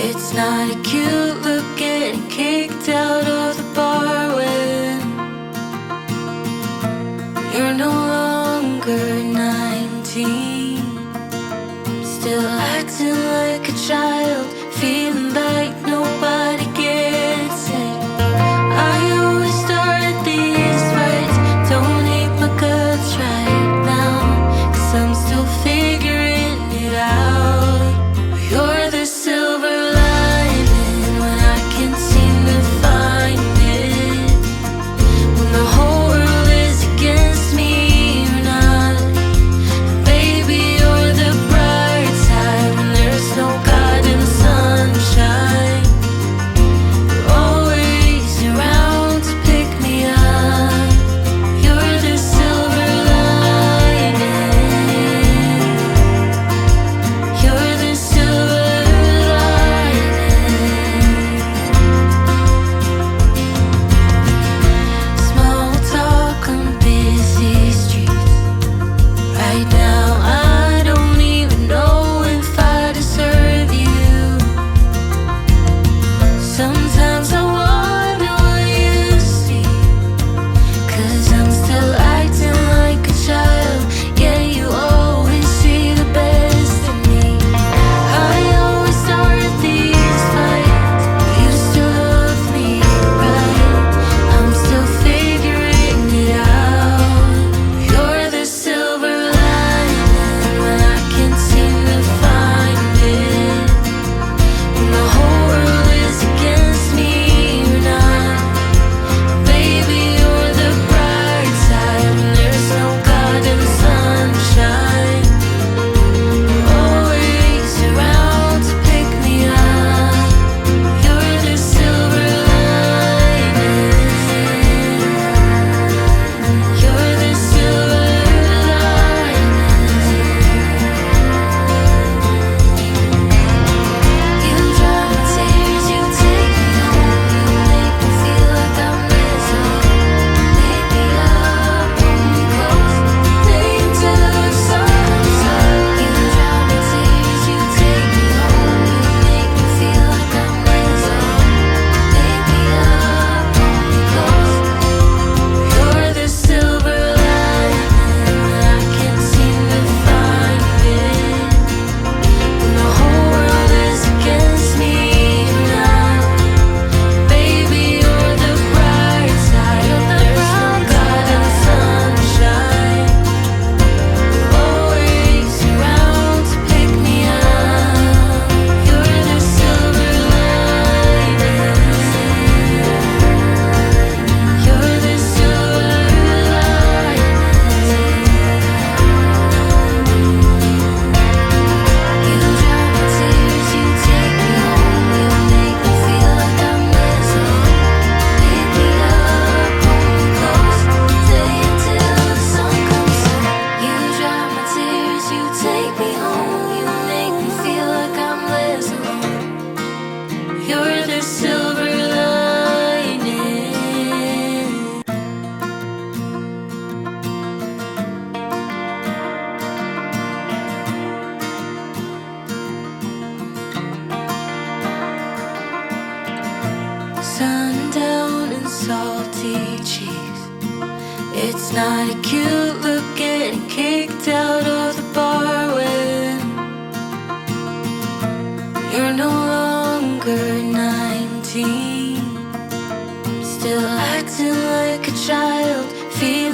It's not a cute look getting kicked out of the bar when you're no longer 19. Still acting like a child, feeling like nobody gets it. I always start these fights, don't hate my guts right now, 'cause I'm still figuring it out. You're the silver lining when I can't seem to find it. When the whole world is against me, you're not. And baby, you're the bright side when there's no God in the sunshine. You're always around to pick me up. You're the silver lining. You're the silver lining. Small talk on busy streets. Right now, I don't even know if I deserve you. Sometimes I wonder what you see, 'cause I'm still acting like a child. Yeah, you always see the best in me. I always start these fights, but you still love me, right? I'm still figuring it out. You're the silver lining when I can't seem to find it. When the whole world is against me, you're not. Baby, you're the bright side when there's no God in the sunshine. You're always around to pick me up. You're the silver lining. You're the silver lining. You dry my tears, you take me home, you make me feel like I'm missing. Pick me up, hold me close, stay until the sun comes up. You dry my tears, you take me home, you make me feel like I'm missing. Pick me up, hold me close. You're the silver lining when I can't seem to find it. When the whole world is against me, you're not. Baby, you're the bright side. There's no God in the sunshine. You're always around to pick me up. You're the silver lining. You're the silver lining. You dry my tears, you take me home, you make me feel like I'm missing. Pick me up, hold me close, stay until the sun comes up. You dry my tears, you take me home, you make me feel like I'm missing. You're the silver lining. Sundown and salty cheeks. It's not a cute look getting kicked out of the bar when you're no longer 19. Still acting like a child, feeling